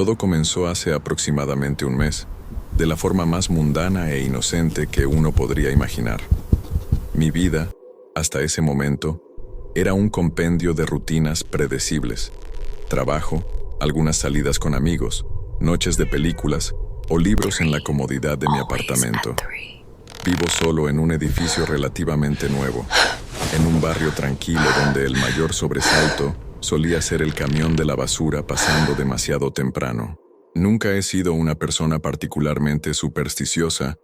Todo comenzó hace aproximadamente un mes, de la forma más mundana e inocente que uno podría imaginar. Mi vida, hasta ese momento, era un compendio de rutinas predecibles. Trabajo, algunas salidas con amigos, noches de películas o libros en la comodidad de mi apartamento. Vivo solo en un edificio relativamente nuevo, en un barrio tranquilo donde el mayor sobresalto solía ser el camión de la basura pasando demasiado temprano. Nunca he sido una persona particularmente supersticiosa,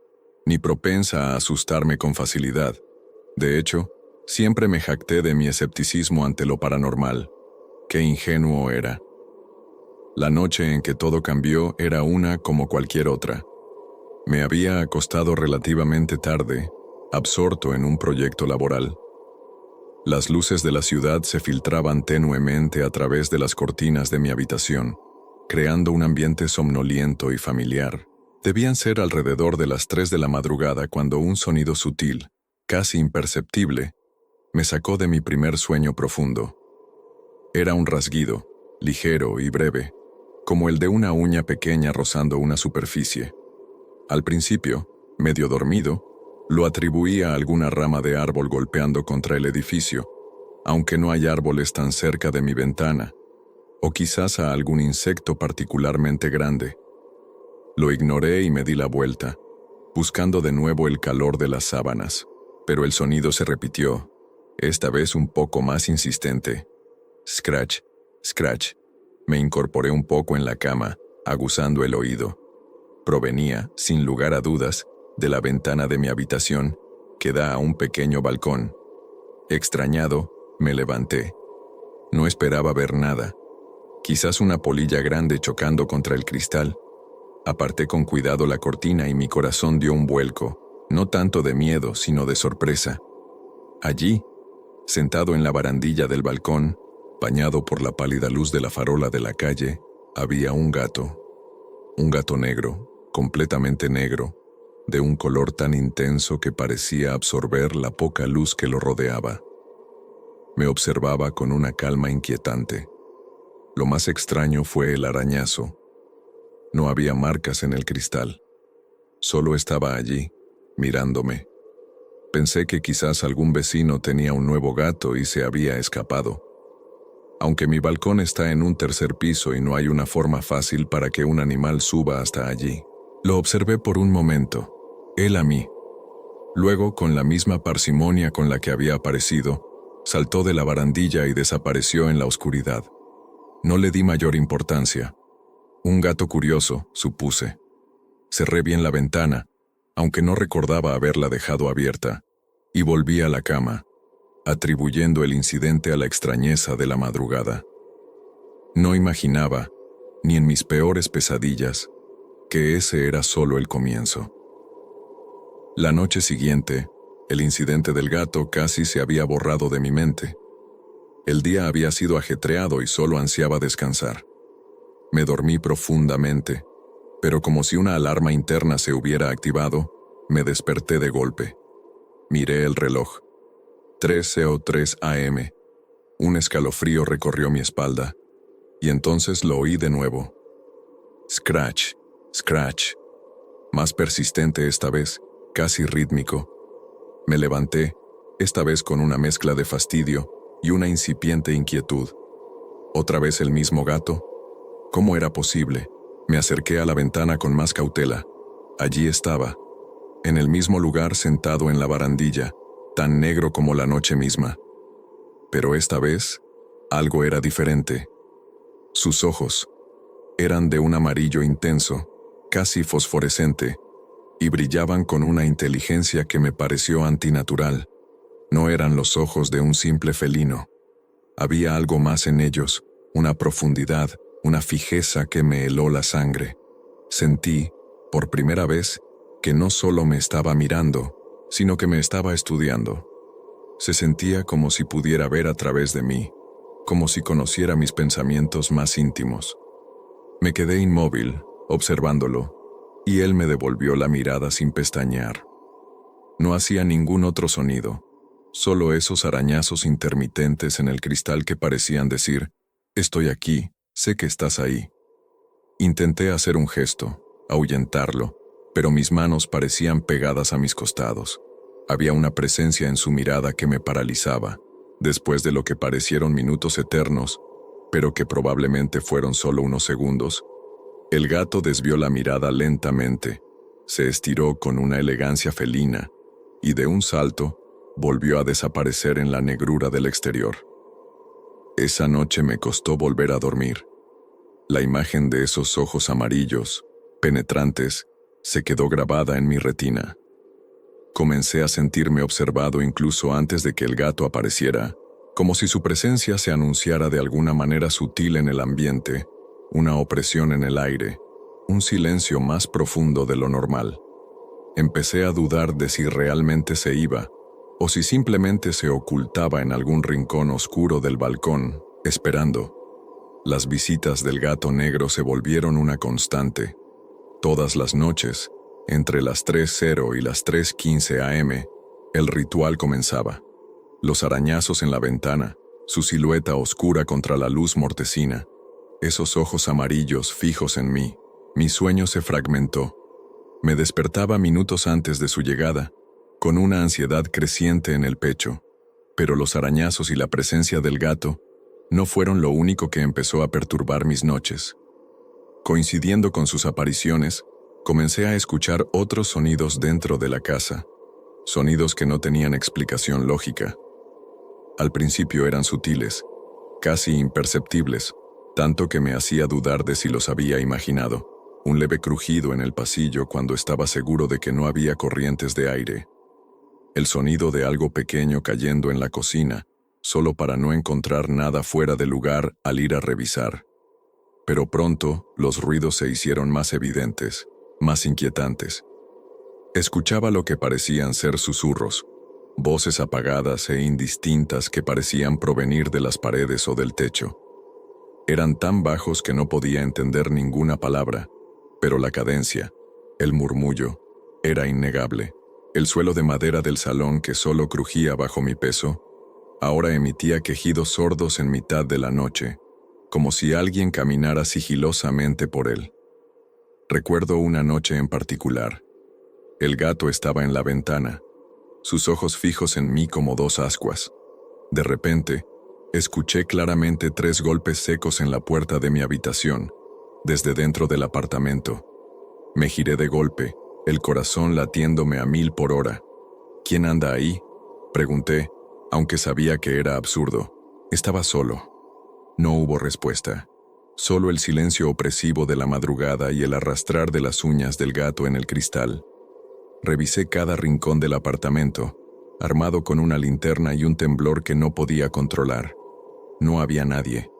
ni propensa a asustarme con facilidad. De hecho, siempre me jacté de mi escepticismo ante lo paranormal. Qué ingenuo era. La noche en que todo cambió era una como cualquier otra. Me había acostado relativamente tarde, absorto en un proyecto laboral. Las luces de la ciudad se filtraban tenuemente a través de las cortinas de mi habitación, creando un ambiente somnoliento y familiar. Debían ser alrededor de las 3 de la madrugada cuando un sonido sutil, casi imperceptible, me sacó de mi primer sueño profundo. Era un rasguido, ligero y breve, como el de una uña pequeña rozando una superficie. Al principio, medio dormido, lo atribuía a alguna rama de árbol golpeando contra el edificio, aunque no hay árboles tan cerca de mi ventana, o quizás a algún insecto particularmente grande. Lo ignoré y me di la vuelta, buscando de nuevo el calor de las sábanas, pero el sonido se repitió, esta vez un poco más insistente. Scratch, scratch. Me incorporé un poco en la cama, aguzando el oído. Provenía, sin lugar a dudas, de la ventana de mi habitación, que da a un pequeño balcón. Extrañado, me levanté. No esperaba ver nada. Quizás una polilla grande chocando contra el cristal. Aparté con cuidado la cortina y mi corazón dio un vuelco, no tanto de miedo, sino de sorpresa. Allí, sentado en la barandilla del balcón, bañado por la pálida luz de la farola de la calle, había un gato. Un gato negro, completamente negro, de un color tan intenso que parecía absorber la poca luz que lo rodeaba. Me observaba con una calma inquietante. Lo más extraño fue el arañazo. No había marcas en el cristal. Solo estaba allí, mirándome. Pensé que quizás algún vecino tenía un nuevo gato y se había escapado. Aunque mi balcón está en un tercer piso y no hay una forma fácil para que un animal suba hasta allí. Lo observé por un momento, él a mí. Luego, con la misma parsimonia con la que había aparecido, saltó de la barandilla y desapareció en la oscuridad. No le di mayor importancia. Un gato curioso, supuse. Cerré bien la ventana, aunque no recordaba haberla dejado abierta, y volví a la cama, atribuyendo el incidente a la extrañeza de la madrugada. No imaginaba, ni en mis peores pesadillas, que ese era solo el comienzo. La noche siguiente, el incidente del gato casi se había borrado de mi mente. El día había sido ajetreado y solo ansiaba descansar. Me dormí profundamente, pero como si una alarma interna se hubiera activado, me desperté de golpe. Miré el reloj. 3:03 a.m. Un escalofrío recorrió mi espalda, y entonces lo oí de nuevo. Scratch, scratch. Más persistente esta vez, casi rítmico. Me levanté, esta vez con una mezcla de fastidio y una incipiente inquietud. ¿Otra vez el mismo gato? ¿Cómo era posible? Me acerqué a la ventana con más cautela. Allí estaba, en el mismo lugar sentado en la barandilla, tan negro como la noche misma. Pero esta vez, algo era diferente. Sus ojos eran de un amarillo intenso, casi fosforescente, y brillaban con una inteligencia que me pareció antinatural. No eran los ojos de un simple felino. Había algo más en ellos, una profundidad, una fijeza que me heló la sangre. Sentí, por primera vez, que no solo me estaba mirando, sino que me estaba estudiando. Se sentía como si pudiera ver a través de mí, como si conociera mis pensamientos más íntimos. Me quedé inmóvil, observándolo, y él me devolvió la mirada sin pestañear. No hacía ningún otro sonido, solo esos arañazos intermitentes en el cristal que parecían decir, «Estoy aquí, sé que estás ahí». Intenté hacer un gesto, ahuyentarlo, pero mis manos parecían pegadas a mis costados. Había una presencia en su mirada que me paralizaba, después de lo que parecieron minutos eternos, pero que probablemente fueron solo unos segundos. El gato desvió la mirada lentamente, se estiró con una elegancia felina, y de un salto, volvió a desaparecer en la negrura del exterior. Esa noche me costó volver a dormir. La imagen de esos ojos amarillos, penetrantes, se quedó grabada en mi retina. Comencé a sentirme observado incluso antes de que el gato apareciera, como si su presencia se anunciara de alguna manera sutil en el ambiente, una opresión en el aire, un silencio más profundo de lo normal. Empecé a dudar de si realmente se iba, o si simplemente se ocultaba en algún rincón oscuro del balcón, esperando. Las visitas del gato negro se volvieron una constante. Todas las noches, entre las 3:00 y las 3:15 am, el ritual comenzaba. Los arañazos en la ventana, su silueta oscura contra la luz mortecina, esos ojos amarillos fijos en mí. Mi sueño se fragmentó. Me despertaba minutos antes de su llegada, con una ansiedad creciente en el pecho, pero los arañazos y la presencia del gato no fueron lo único que empezó a perturbar mis noches. Coincidiendo con sus apariciones, comencé a escuchar otros sonidos dentro de la casa, sonidos que no tenían explicación lógica. Al principio eran sutiles, casi imperceptibles, tanto que me hacía dudar de si los había imaginado. Un leve crujido en el pasillo cuando estaba seguro de que no había corrientes de aire. El sonido de algo pequeño cayendo en la cocina, solo para no encontrar nada fuera de lugar al ir a revisar. Pero pronto, los ruidos se hicieron más evidentes, más inquietantes. Escuchaba lo que parecían ser susurros, voces apagadas e indistintas que parecían provenir de las paredes o del techo. Eran tan bajos que no podía entender ninguna palabra, pero la cadencia, el murmullo, era innegable. El suelo de madera del salón, que solo crujía bajo mi peso, ahora emitía quejidos sordos en mitad de la noche, como si alguien caminara sigilosamente por él. Recuerdo una noche en particular. El gato estaba en la ventana, sus ojos fijos en mí como dos ascuas. De repente, escuché claramente 3 golpes secos en la puerta de mi habitación, desde dentro del apartamento. Me giré de golpe, el corazón latiéndome a 1000 por hora. ¿Quién anda ahí?, pregunté, aunque sabía que era absurdo. Estaba solo. No hubo respuesta. Solo el silencio opresivo de la madrugada y el arrastrar de las uñas del gato en el cristal. Revisé cada rincón del apartamento, armado con una linterna y un temblor que no podía controlar. No había nadie.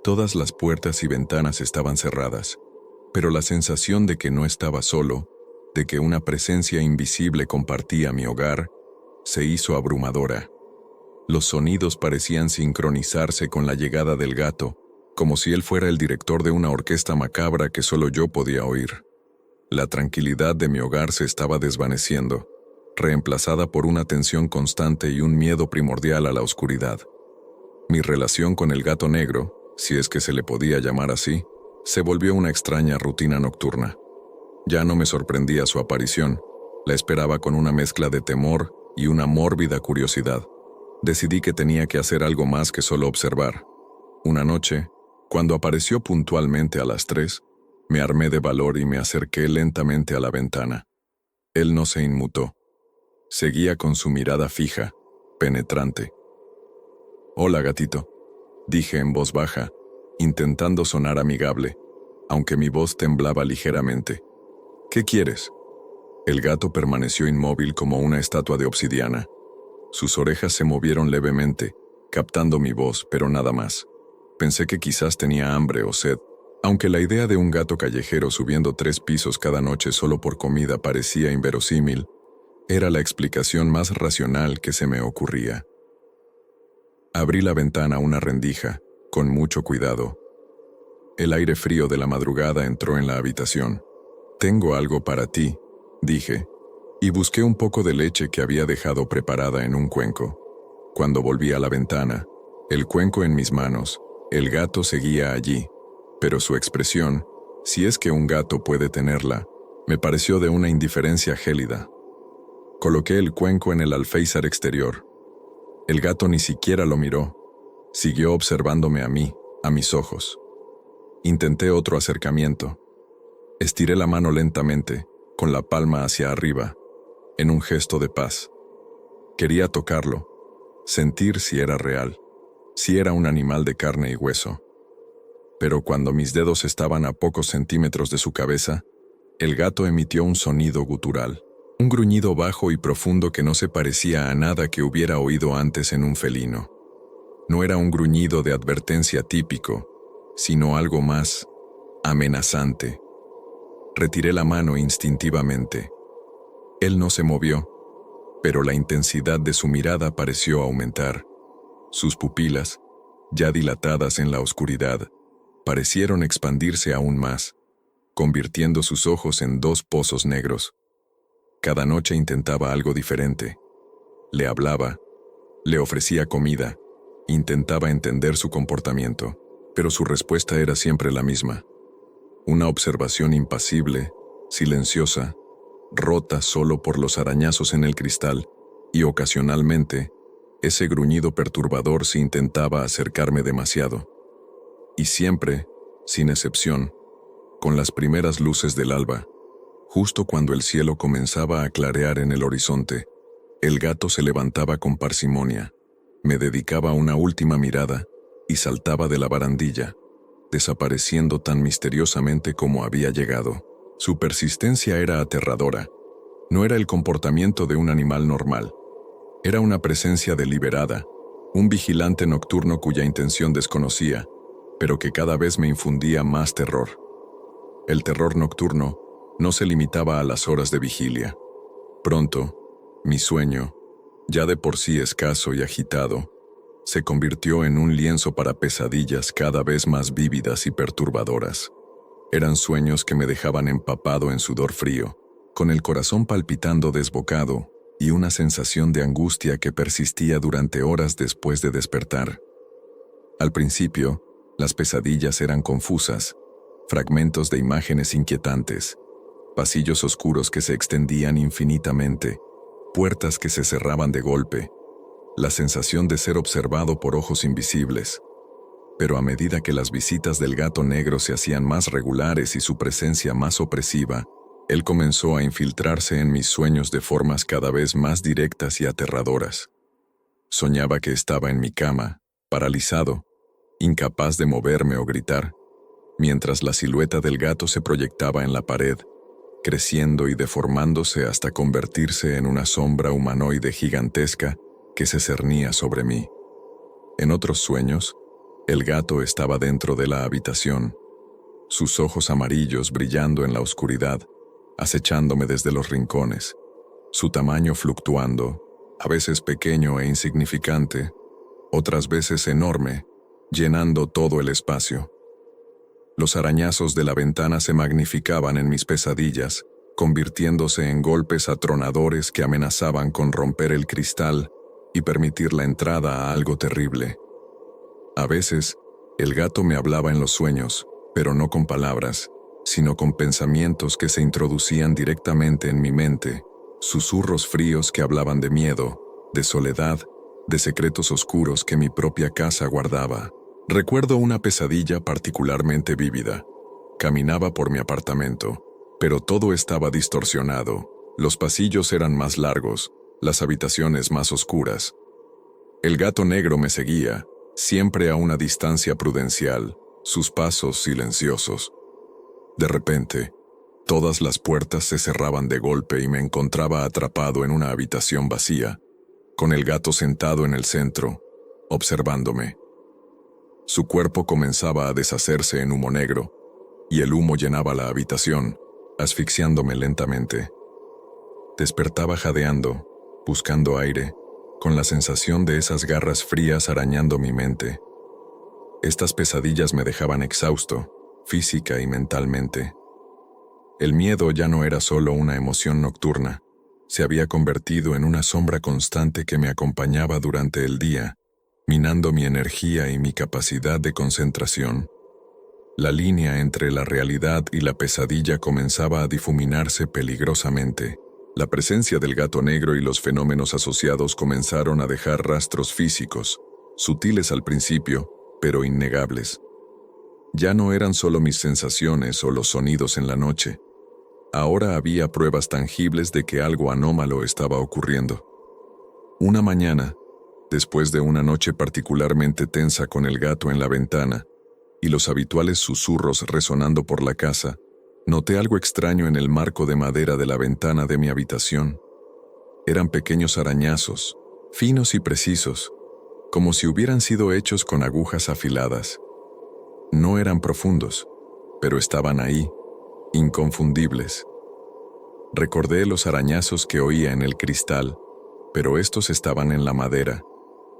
Todas las puertas y ventanas estaban cerradas, pero la sensación de que no estaba solo, de que una presencia invisible compartía mi hogar, se hizo abrumadora. Los sonidos parecían sincronizarse con la llegada del gato, como si él fuera el director de una orquesta macabra que solo yo podía oír. La tranquilidad de mi hogar se estaba desvaneciendo, reemplazada por una tensión constante y un miedo primordial a la oscuridad. Mi relación con el gato negro, si es que se le podía llamar así, se volvió una extraña rutina nocturna. Ya no me sorprendía su aparición, la esperaba con una mezcla de temor y una mórbida curiosidad. Decidí que tenía que hacer algo más que solo observar. Una noche, cuando apareció puntualmente a las 3, me armé de valor y me acerqué lentamente a la ventana. Él no se inmutó. Seguía con su mirada fija, penetrante. «Hola, gatito», dije en voz baja, intentando sonar amigable, aunque mi voz temblaba ligeramente. «¿Qué quieres?». El gato permaneció inmóvil como una estatua de obsidiana. Sus orejas se movieron levemente, captando mi voz, pero nada más. Pensé que quizás tenía hambre o sed, aunque la idea de un gato callejero subiendo 3 pisos cada noche solo por comida parecía inverosímil, era la explicación más racional que se me ocurría. Abrí la ventana a una rendija, con mucho cuidado. El aire frío de la madrugada entró en la habitación. «Tengo algo para ti», dije, y busqué un poco de leche que había dejado preparada en un cuenco. Cuando volví a la ventana, el cuenco en mis manos, el gato seguía allí, pero su expresión, Si es que un gato puede tenerla, me pareció de una indiferencia gélida. Coloqué el cuenco en el alféizar exterior. El gato ni siquiera lo miró. Siguió observándome a mí, a mis ojos. Intenté otro acercamiento. Estiré la mano lentamente, con la palma hacia arriba, en un gesto de paz. Quería tocarlo, sentir si era real, si era un animal de carne y hueso. Pero cuando mis dedos estaban a pocos centímetros de su cabeza, el gato emitió un sonido gutural, un gruñido bajo y profundo que no se parecía a nada que hubiera oído antes en un felino. No era un gruñido de advertencia típico, sino algo más amenazante. Retiré la mano instintivamente. Él no se movió, pero la intensidad de su mirada pareció aumentar. Sus pupilas, ya dilatadas en la oscuridad, parecieron expandirse aún más, convirtiendo sus ojos en dos pozos negros. Cada noche intentaba algo diferente. Le hablaba, le ofrecía comida, intentaba entender su comportamiento, pero su respuesta era siempre la misma. Una observación impasible, silenciosa, rota solo por los arañazos en el cristal, y ocasionalmente, ese gruñido perturbador si intentaba acercarme demasiado. Y siempre, sin excepción, con las primeras luces del alba, justo cuando el cielo comenzaba a clarear en el horizonte, el gato se levantaba con parsimonia, me dedicaba una última mirada y saltaba de la barandilla, desapareciendo tan misteriosamente como había llegado. Su persistencia era aterradora. No era el comportamiento de un animal normal. Era una presencia deliberada, un vigilante nocturno cuya intención desconocía, pero que cada vez me infundía más terror. El terror nocturno no se limitaba a las horas de vigilia. Pronto, mi sueño, ya de por sí escaso y agitado, se convirtió en un lienzo para pesadillas cada vez más vívidas y perturbadoras. Eran sueños que me dejaban empapado en sudor frío, con el corazón palpitando desbocado y una sensación de angustia que persistía durante horas después de despertar. Al principio, las pesadillas eran confusas, fragmentos de imágenes inquietantes, pasillos oscuros que se extendían infinitamente, puertas que se cerraban de golpe, la sensación de ser observado por ojos invisibles. Pero a medida que las visitas del gato negro se hacían más regulares y su presencia más opresiva, él comenzó a infiltrarse en mis sueños de formas cada vez más directas y aterradoras. Soñaba que estaba en mi cama, paralizado, incapaz de moverme o gritar, mientras la silueta del gato se proyectaba en la pared, creciendo y deformándose hasta convertirse en una sombra humanoide gigantesca que se cernía sobre mí. En otros sueños, el gato estaba dentro de la habitación, sus ojos amarillos brillando en la oscuridad, acechándome desde los rincones, su tamaño fluctuando, a veces pequeño e insignificante, otras veces enorme, llenando todo el espacio. Los arañazos de la ventana se magnificaban en mis pesadillas, convirtiéndose en golpes atronadores que amenazaban con romper el cristal y permitir la entrada a algo terrible. A veces, el gato me hablaba en los sueños, pero no con palabras, sino con pensamientos que se introducían directamente en mi mente, susurros fríos que hablaban de miedo, de soledad, de secretos oscuros que mi propia casa guardaba. Recuerdo una pesadilla particularmente vívida. Caminaba por mi apartamento, pero todo estaba distorsionado. Los pasillos eran más largos, las habitaciones más oscuras. El gato negro me seguía, siempre a una distancia prudencial, sus pasos silenciosos. De repente, todas las puertas se cerraban de golpe y me encontraba atrapado en una habitación vacía, con el gato sentado en el centro, observándome. Su cuerpo comenzaba a deshacerse en humo negro, y el humo llenaba la habitación, asfixiándome lentamente. Despertaba jadeando, buscando aire, con la sensación de esas garras frías arañando mi mente. Estas pesadillas me dejaban exhausto, física y mentalmente. El miedo ya no era solo una emoción nocturna, se había convertido en una sombra constante que me acompañaba durante el día, minando mi energía y mi capacidad de concentración. La línea entre la realidad y la pesadilla comenzaba a difuminarse peligrosamente. La presencia del gato negro y los fenómenos asociados comenzaron a dejar rastros físicos, sutiles al principio, pero innegables. Ya no eran solo mis sensaciones o los sonidos en la noche. Ahora había pruebas tangibles de que algo anómalo estaba ocurriendo. Una mañana, después de una noche particularmente tensa con el gato en la ventana y los habituales susurros resonando por la casa, noté algo extraño en el marco de madera de la ventana de mi habitación. Eran pequeños arañazos, finos y precisos, como si hubieran sido hechos con agujas afiladas. No eran profundos, pero estaban ahí, inconfundibles. Recordé los arañazos que oía en el cristal, pero estos estaban en la madera,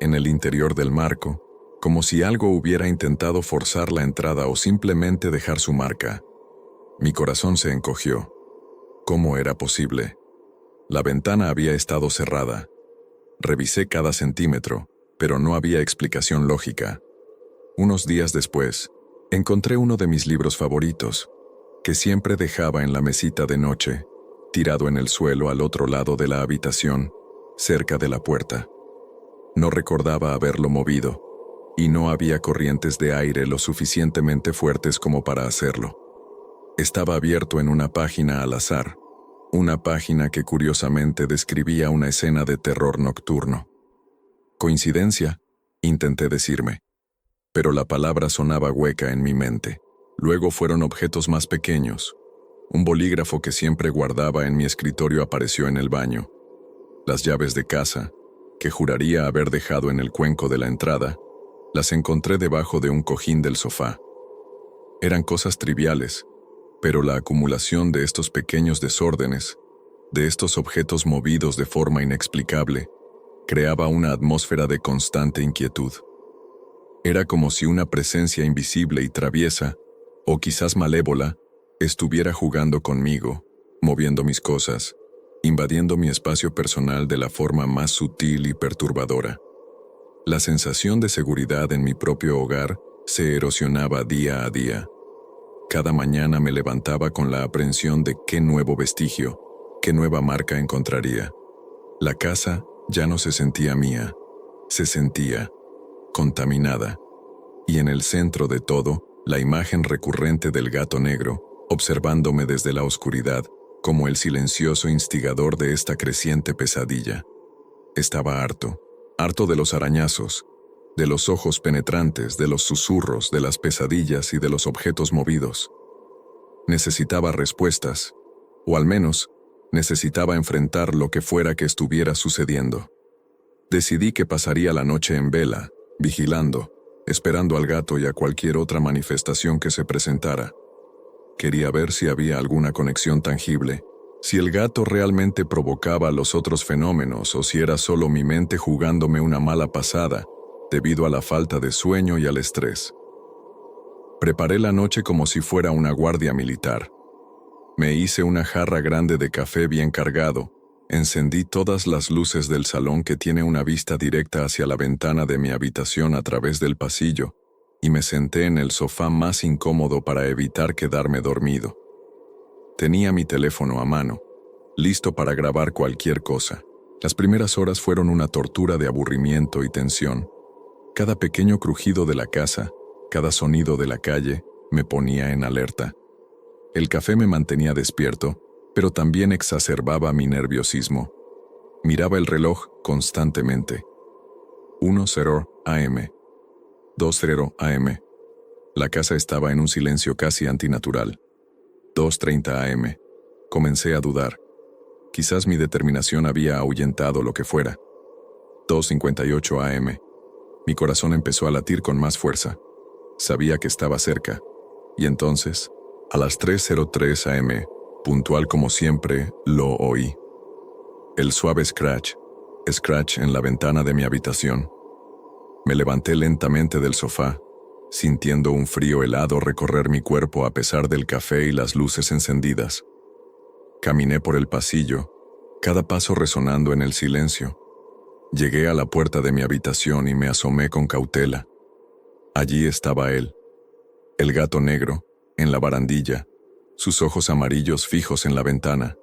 en el interior del marco, como si algo hubiera intentado forzar la entrada o simplemente dejar su marca. Mi corazón se encogió. ¿Cómo era posible? La ventana había estado cerrada. Revisé cada centímetro, pero no había explicación lógica. Unos días después, encontré uno de mis libros favoritos, que siempre dejaba en la mesita de noche, tirado en el suelo al otro lado de la habitación, cerca de la puerta. No recordaba haberlo movido, y no había corrientes de aire lo suficientemente fuertes como para hacerlo. Estaba abierto en una página al azar, una página que curiosamente describía una escena de terror nocturno. ¿Coincidencia?, intenté decirme, pero la palabra sonaba hueca en mi mente. Luego fueron objetos más pequeños. Un bolígrafo que siempre guardaba en mi escritorio apareció en el baño. Las llaves de casa, que juraría haber dejado en el cuenco de la entrada, las encontré debajo de un cojín del sofá. Eran cosas triviales, pero la acumulación de estos pequeños desórdenes, de estos objetos movidos de forma inexplicable, creaba una atmósfera de constante inquietud. Era como si una presencia invisible y traviesa, o quizás malévola, estuviera jugando conmigo, moviendo mis cosas, invadiendo mi espacio personal de la forma más sutil y perturbadora. La sensación de seguridad en mi propio hogar se erosionaba día a día. Cada mañana me levantaba con la aprensión de qué nuevo vestigio, qué nueva marca encontraría. La casa ya no se sentía mía, se sentía contaminada. Y en el centro de todo, la imagen recurrente del gato negro, observándome desde la oscuridad, como el silencioso instigador de esta creciente pesadilla. Estaba harto de los arañazos, de los ojos penetrantes, de los susurros, de las pesadillas y de los objetos movidos. Necesitaba respuestas, o al menos, necesitaba enfrentar lo que fuera que estuviera sucediendo. Decidí que pasaría la noche en vela, vigilando, esperando al gato y a cualquier otra manifestación que se presentara. Quería ver si había alguna conexión tangible, si el gato realmente provocaba los otros fenómenos o si era solo mi mente jugándome una mala pasada debido a la falta de sueño y al estrés. Preparé la noche como si fuera una guardia militar. Me hice una jarra grande de café bien cargado, encendí todas las luces del salón que tiene una vista directa hacia la ventana de mi habitación a través del pasillo, y me senté en el sofá más incómodo para evitar quedarme dormido. Tenía mi teléfono a mano, listo para grabar cualquier cosa. Las primeras horas fueron una tortura de aburrimiento y tensión. Cada pequeño crujido de la casa, cada sonido de la calle, me ponía en alerta. El café me mantenía despierto, pero también exacerbaba mi nerviosismo. Miraba el reloj constantemente. 1:00 a.m. 2:00 a.m. La casa estaba en un silencio casi antinatural. 2:30 a.m. Comencé a dudar. Quizás mi determinación había ahuyentado lo que fuera. 2:58 a.m. Mi corazón empezó a latir con más fuerza. Sabía que estaba cerca. Y entonces, a las 3:03 a.m., puntual como siempre, lo oí. El suave scratch en la ventana de mi habitación. Me levanté lentamente del sofá, sintiendo un frío helado recorrer mi cuerpo a pesar del café y las luces encendidas. Caminé por el pasillo, cada paso resonando en el silencio. Llegué a la puerta de mi habitación y me asomé con cautela. Allí estaba él, El gato negro, en la barandilla, sus ojos amarillos fijos en la ventana.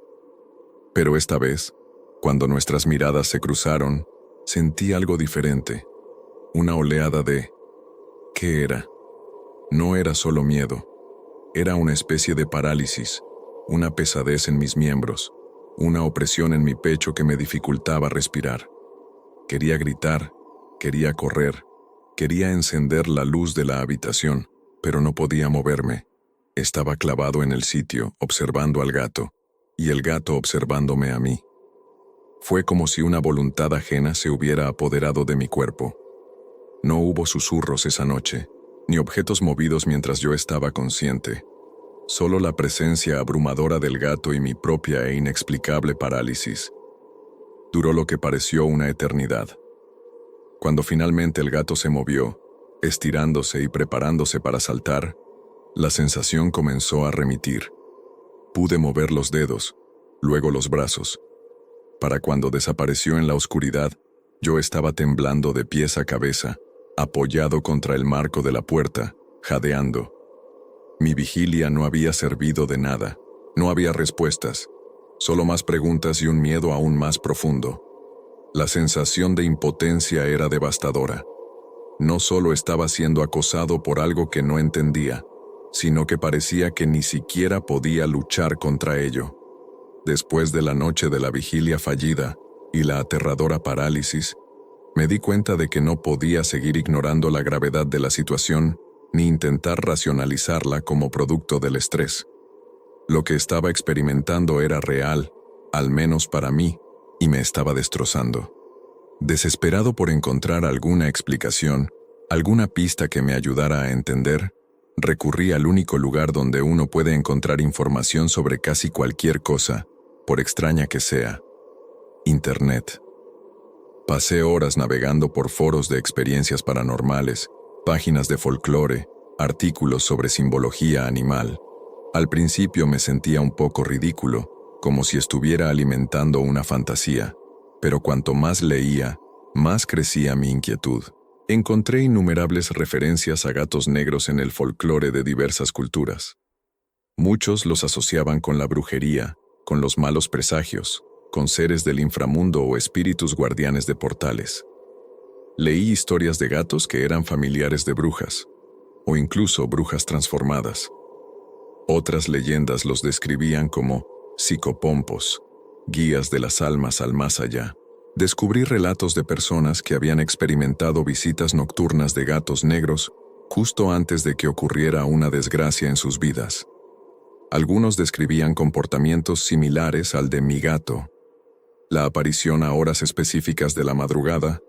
Pero esta vez, cuando nuestras miradas se cruzaron, sentí algo diferente. Una oleada de... ¿Qué era? No era solo miedo. Era una especie de parálisis, una pesadez en mis miembros, una opresión en mi pecho que me dificultaba respirar. Quería gritar, quería correr, quería encender la luz de la habitación, pero no podía moverme. Estaba clavado en el sitio, observando al gato, y el gato observándome a mí. Fue como si una voluntad ajena se hubiera apoderado de mi cuerpo. No hubo susurros esa noche, ni objetos movidos mientras yo estaba consciente. Solo la presencia abrumadora del gato y mi propia e inexplicable parálisis. Duró lo que pareció una eternidad. Cuando finalmente el gato se movió, estirándose y preparándose para saltar, la sensación comenzó a remitir. Pude mover los dedos, luego los brazos. Para cuando desapareció en la oscuridad, yo estaba temblando de pies a cabeza, apoyado contra el marco de la puerta, jadeando. Mi vigilia no había servido de nada. No había respuestas, solo más preguntas y un miedo aún más profundo. La sensación de impotencia era devastadora. No solo estaba siendo acosado por algo que no entendía, sino que parecía que ni siquiera podía luchar contra ello. Después de la noche de la vigilia fallida y la aterradora parálisis, me di cuenta de que no podía seguir ignorando la gravedad de la situación ni intentar racionalizarla como producto del estrés. Lo que estaba experimentando era real, al menos para mí, y me estaba destrozando. Desesperado por encontrar alguna explicación, alguna pista que me ayudara a entender, recurrí al único lugar donde uno puede encontrar información sobre casi cualquier cosa, por extraña que sea: Internet. Pasé horas navegando por foros de experiencias paranormales, páginas de folclore, artículos sobre simbología animal. Al principio me sentía un poco ridículo, como si estuviera alimentando una fantasía, pero cuanto más leía, más crecía mi inquietud. Encontré innumerables referencias a gatos negros en el folclore de diversas culturas. Muchos los asociaban con la brujería, con los malos presagios, con seres del inframundo o espíritus guardianes de portales. Leí historias de gatos que eran familiares de brujas, o incluso brujas transformadas. Otras leyendas los describían como psicopompos, guías de las almas al más allá. Descubrí relatos de personas que habían experimentado visitas nocturnas de gatos negros justo antes de que ocurriera una desgracia en sus vidas. Algunos describían comportamientos similares al de mi gato: la aparición a horas específicas de la madrugada,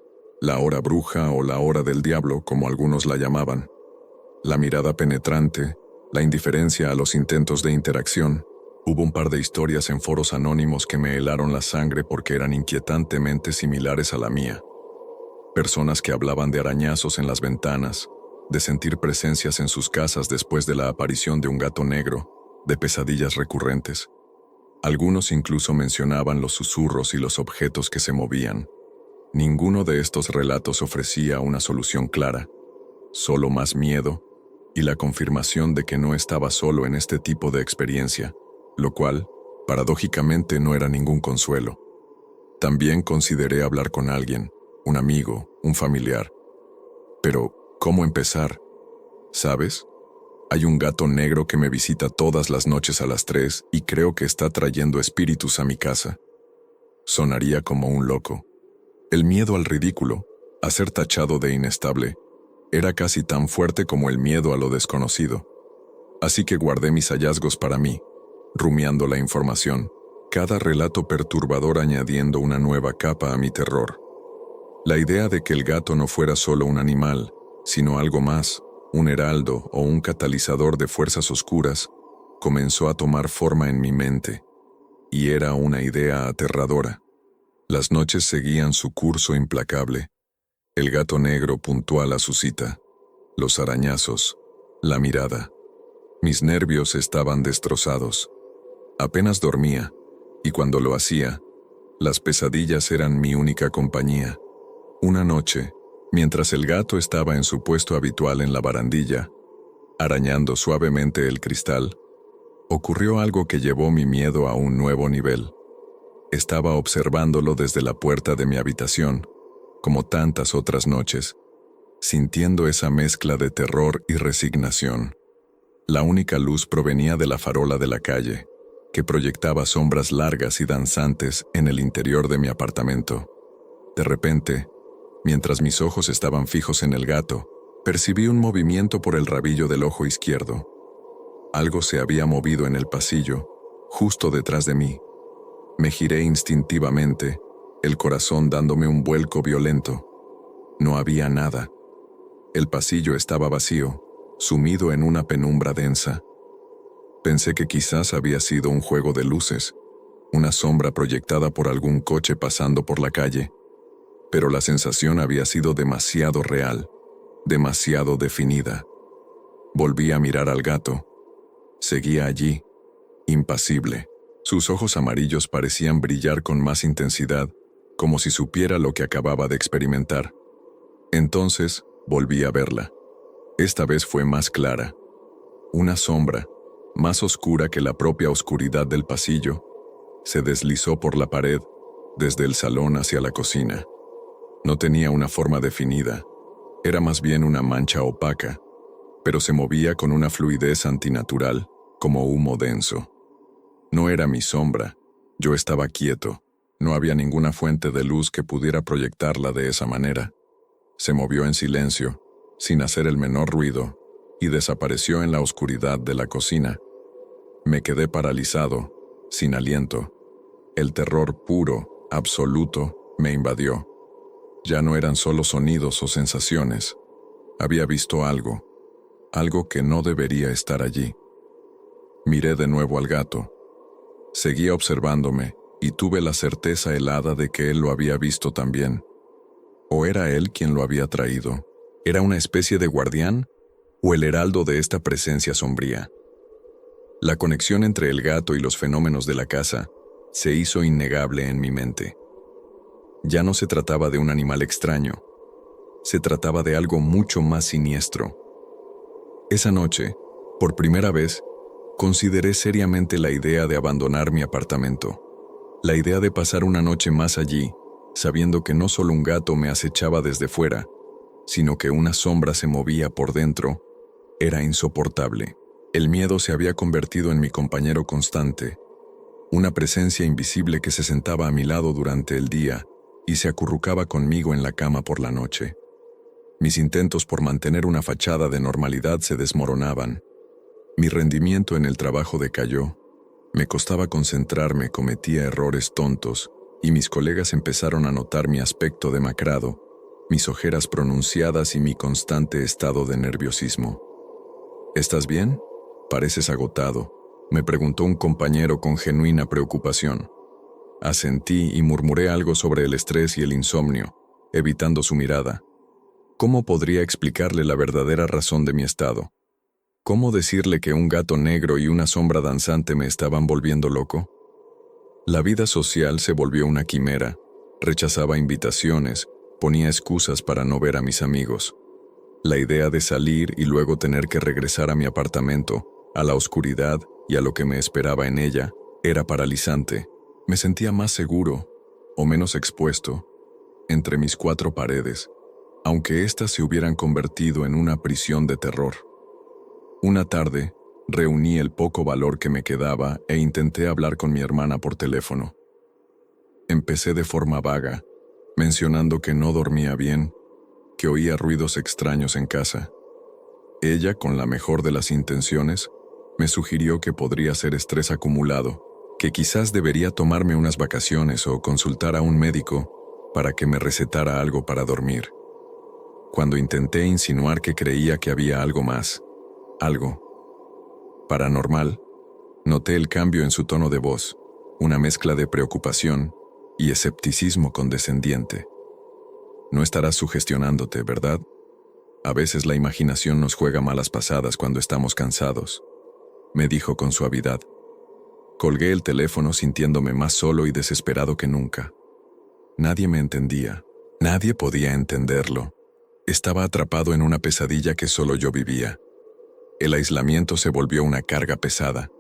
la hora bruja o la hora del diablo, como algunos la llamaban, la mirada penetrante, la indiferencia a los intentos de interacción. Hubo un par de historias en foros anónimos que me helaron la sangre porque eran inquietantemente similares a la mía. Personas que hablaban de arañazos en las ventanas, de sentir presencias en sus casas después de la aparición de un gato negro, de pesadillas recurrentes. Algunos incluso mencionaban los susurros y los objetos que se movían. Ninguno de estos relatos ofrecía una solución clara, solo más miedo y la confirmación de que no estaba solo en este tipo de experiencia, lo cual, paradójicamente, no era ningún consuelo. También consideré hablar con alguien, un amigo, un familiar. Pero, ¿cómo empezar? ¿Sabes? Hay un gato negro que me visita todas las noches a las 3 y creo que está trayendo espíritus a mi casa. Sonaría como un loco. El miedo al ridículo, a ser tachado de inestable, era casi tan fuerte como el miedo a lo desconocido. Así que guardé mis hallazgos para mí, rumiando la información, cada relato perturbador añadiendo una nueva capa a mi terror. La idea de que el gato no fuera solo un animal, sino algo más, un heraldo o un catalizador de fuerzas oscuras, comenzó a tomar forma en mi mente, y era una idea aterradora. Las noches seguían su curso implacable, el gato negro puntual a su cita, los arañazos, la mirada. Mis nervios estaban destrozados. Apenas dormía, y cuando lo hacía, las pesadillas eran mi única compañía. Una noche, mientras el gato estaba en su puesto habitual en la barandilla, arañando suavemente el cristal, ocurrió algo que llevó mi miedo a un nuevo nivel. Estaba observándolo desde la puerta de mi habitación, como tantas otras noches, sintiendo esa mezcla de terror y resignación. La única luz provenía de la farola de la calle, que proyectaba sombras largas y danzantes en el interior de mi apartamento. De repente, mientras mis ojos estaban fijos en el gato, percibí un movimiento por el rabillo del ojo izquierdo. Algo se había movido en el pasillo, justo detrás de mí. Me giré instintivamente, el corazón dándome un vuelco violento. No había nada. El pasillo estaba vacío, sumido en una penumbra densa. Pensé que quizás había sido un juego de luces, una sombra proyectada por algún coche pasando por la calle, pero la sensación había sido demasiado real, demasiado definida. Volví a mirar al gato. Seguía allí, impasible. Sus ojos amarillos parecían brillar con más intensidad, como si supiera lo que acababa de experimentar. Entonces, volví a verla. Esta vez fue más clara. Una sombra, más oscura que la propia oscuridad del pasillo, se deslizó por la pared, desde el salón hacia la cocina. No tenía una forma definida, era más bien una mancha opaca, pero se movía con una fluidez antinatural, como humo denso. No era mi sombra, yo estaba quieto, no había ninguna fuente de luz que pudiera proyectarla de esa manera. Se movió en silencio, sin hacer el menor ruido, y desapareció en la oscuridad de la cocina. Me quedé paralizado, sin aliento. El terror puro, absoluto, me invadió. Ya no eran solo sonidos o sensaciones. Había visto algo que no debería estar allí. Miré de nuevo al gato. Seguía observándome y tuve la certeza helada de que él lo había visto también. ¿O era él quien lo había traído? ¿Era una especie de guardián o el heraldo de esta presencia sombría? La conexión entre el gato y los fenómenos de la casa se hizo innegable en mi mente. Ya no se trataba de un animal extraño, se trataba de algo mucho más siniestro. Esa noche, por primera vez, consideré seriamente la idea de abandonar mi apartamento. La idea de pasar una noche más allí, sabiendo que no solo un gato me acechaba desde fuera, sino que una sombra se movía por dentro, era insoportable. El miedo se había convertido en mi compañero constante, una presencia invisible que se sentaba a mi lado durante el día y se acurrucaba conmigo en la cama por la noche. Mis intentos por mantener una fachada de normalidad se desmoronaban. Mi rendimiento en el trabajo decayó. Me costaba concentrarme, cometía errores tontos, y mis colegas empezaron a notar mi aspecto demacrado, mis ojeras pronunciadas y mi constante estado de nerviosismo. ¿Estás bien? Pareces agotado, me preguntó un compañero con genuina preocupación. Asentí y murmuré algo sobre el estrés y el insomnio, evitando su mirada. ¿Cómo podría explicarle la verdadera razón de mi estado? ¿Cómo decirle que un gato negro y una sombra danzante me estaban volviendo loco? La vida social se volvió una quimera. Rechazaba invitaciones, ponía excusas para no ver a mis amigos. La idea de salir y luego tener que regresar a mi apartamento, a la oscuridad y a lo que me esperaba en ella, era paralizante. Me sentía más seguro, o menos expuesto, entre mis cuatro paredes, aunque éstas se hubieran convertido en una prisión de terror. Una tarde, reuní el poco valor que me quedaba e intenté hablar con mi hermana por teléfono. Empecé de forma vaga, mencionando que no dormía bien, que oía ruidos extraños en casa. Ella, con la mejor de las intenciones, me sugirió que podría ser estrés acumulado, que quizás debería tomarme unas vacaciones o consultar a un médico para que me recetara algo para dormir. Cuando intenté insinuar que creía que había algo más, algo paranormal, noté el cambio en su tono de voz, una mezcla de preocupación y escepticismo condescendiente. No estarás sugestionándote, ¿verdad? A veces la imaginación nos juega malas pasadas cuando estamos cansados, me dijo con suavidad. Colgué el teléfono sintiéndome más solo y desesperado que nunca. Nadie me entendía, nadie podía entenderlo. Estaba atrapado en una pesadilla que solo yo vivía. El aislamiento se volvió una carga pesada.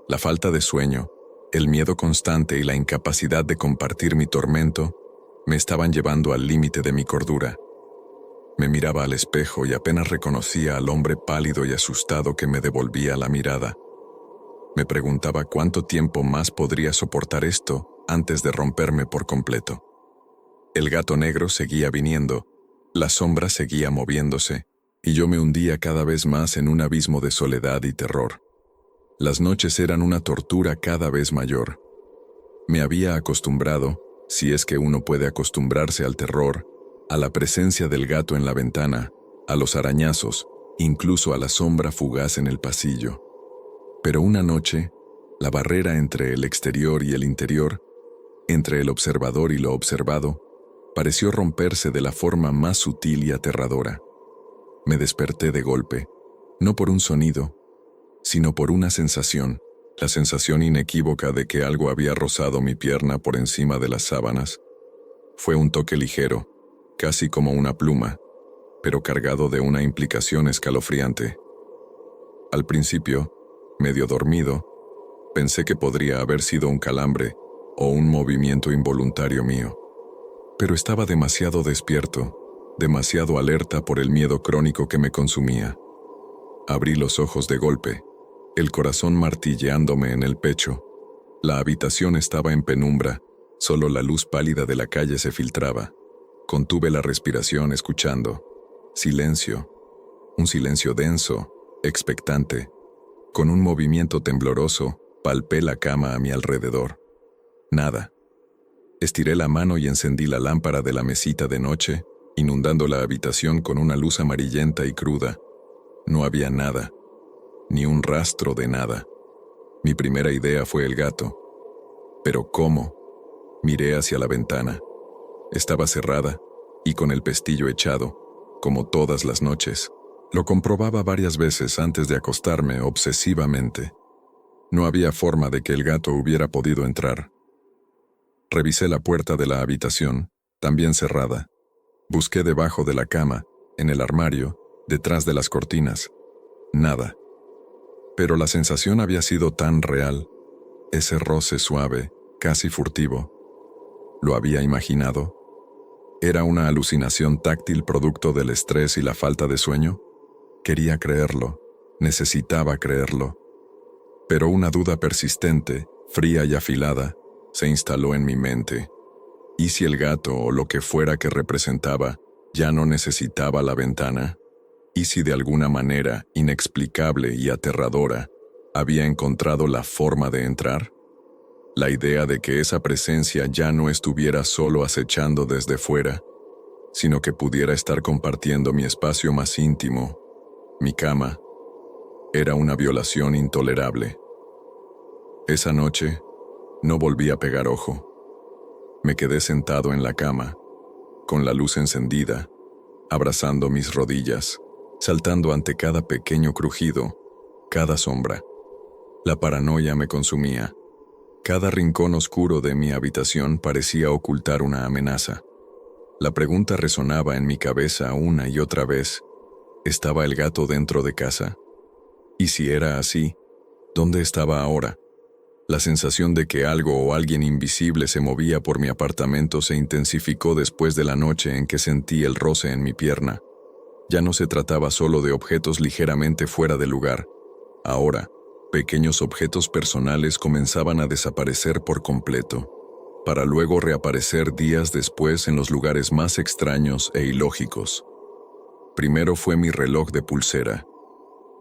La falta de sueño, el miedo constante y la incapacidad de compartir mi tormento me estaban llevando al límite de mi cordura. Me miraba al espejo y apenas reconocía al hombre pálido y asustado que me devolvía la mirada. Me preguntaba cuánto tiempo más podría soportar esto antes de romperme por completo. El gato negro seguía viniendo, la sombra seguía moviéndose, y yo me hundía cada vez más en un abismo de soledad y terror. Las noches eran una tortura cada vez mayor. Me había acostumbrado, si es que uno puede acostumbrarse al terror, a la presencia del gato en la ventana, a los arañazos, incluso a la sombra fugaz en el pasillo. Pero una noche, la barrera entre el exterior y el interior, entre el observador y lo observado, pareció romperse de la forma más sutil y aterradora. Me desperté de golpe, no por un sonido, sino por una sensación, la sensación inequívoca de que algo había rozado mi pierna por encima de las sábanas. Fue un toque ligero, casi como una pluma, pero cargado de una implicación escalofriante. Al principio, medio dormido, pensé que podría haber sido un calambre o un movimiento involuntario mío. Pero estaba demasiado despierto, demasiado alerta por el miedo crónico que me consumía. Abrí los ojos de golpe, el corazón martilleándome en el pecho. La habitación estaba en penumbra, solo la luz pálida de la calle se filtraba. Contuve la respiración escuchando. Silencio. Un silencio denso, expectante. Con un movimiento tembloroso, palpé la cama a mi alrededor. Nada. Estiré la mano y encendí la lámpara de la mesita de noche, inundando la habitación con una luz amarillenta y cruda. No había nada, ni un rastro de nada. Mi primera idea fue el gato. ¿Pero cómo? Miré hacia la ventana. Estaba cerrada y con el pestillo echado, como todas las noches. Lo comprobaba varias veces antes de acostarme obsesivamente. No había forma de que el gato hubiera podido entrar. Revisé la puerta de la habitación, también cerrada. Busqué debajo de la cama, en el armario, detrás de las cortinas. Nada. Pero la sensación había sido tan real, ese roce suave, casi furtivo. ¿Lo había imaginado? ¿Era una alucinación táctil producto del estrés y la falta de sueño? Quería creerlo, necesitaba creerlo. Pero una duda persistente, fría y afilada, se instaló en mi mente. ¿Y si el gato o lo que fuera que representaba ya no necesitaba la ventana? ¿Y si de alguna manera inexplicable y aterradora había encontrado la forma de entrar? La idea de que esa presencia ya no estuviera solo acechando desde fuera, sino que pudiera estar compartiendo mi espacio más íntimo, mi cama, era una violación intolerable. Esa noche, no volví a pegar ojo. Me quedé sentado en la cama, con la luz encendida, abrazando mis rodillas, saltando ante cada pequeño crujido, cada sombra. La paranoia me consumía. Cada rincón oscuro de mi habitación parecía ocultar una amenaza. La pregunta resonaba en mi cabeza una y otra vez. ¿Estaba el gato dentro de casa? Y si era así, ¿dónde estaba ahora? La sensación de que algo o alguien invisible se movía por mi apartamento se intensificó después de la noche en que sentí el roce en mi pierna. Ya no se trataba solo de objetos ligeramente fuera de lugar. Ahora, pequeños objetos personales comenzaban a desaparecer por completo, para luego reaparecer días después en los lugares más extraños e ilógicos. Primero fue mi reloj de pulsera.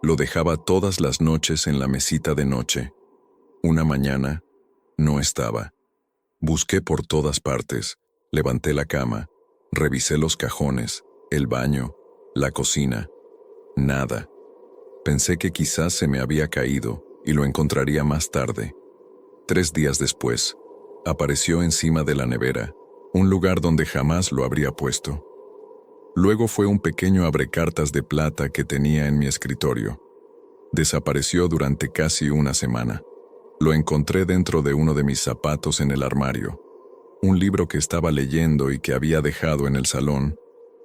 Lo dejaba todas las noches en la mesita de noche. Una mañana, no estaba. Busqué por todas partes, levanté la cama, revisé los cajones, el baño, la cocina. Nada. Pensé que quizás se me había caído y lo encontraría más tarde. 3 días después, apareció encima de la nevera, un lugar donde jamás lo habría puesto. Luego fue un pequeño abrecartas de plata que tenía en mi escritorio. Desapareció durante casi una semana. Lo encontré dentro de uno de mis zapatos en el armario. Un libro que estaba leyendo y que había dejado en el salón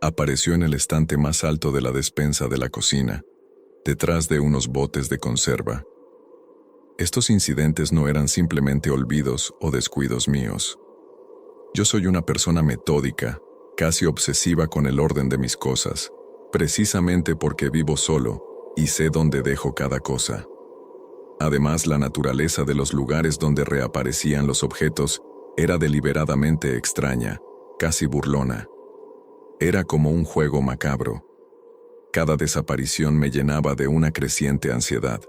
apareció en el estante más alto de la despensa de la cocina. detrás de unos botes de conserva. Estos incidentes no eran simplemente olvidos o descuidos míos. Yo soy una persona metódica, casi obsesiva con el orden de mis cosas, precisamente porque vivo solo y sé dónde dejo cada cosa. Además, la naturaleza de los lugares donde reaparecían los objetos era deliberadamente extraña, casi burlona. Era como un juego macabro. Cada desaparición me llenaba de una creciente ansiedad.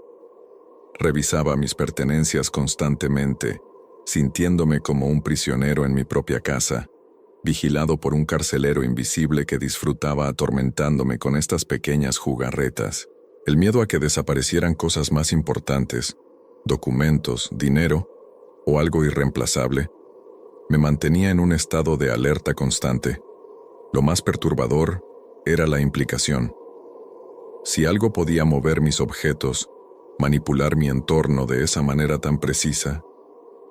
Revisaba mis pertenencias constantemente, sintiéndome como un prisionero en mi propia casa, vigilado por un carcelero invisible que disfrutaba atormentándome con estas pequeñas jugarretas. El miedo a que desaparecieran cosas más importantes, documentos, dinero o algo irreemplazable, me mantenía en un estado de alerta constante. Lo más perturbador era la implicación. Si algo podía mover mis objetos, manipular mi entorno de esa manera tan precisa,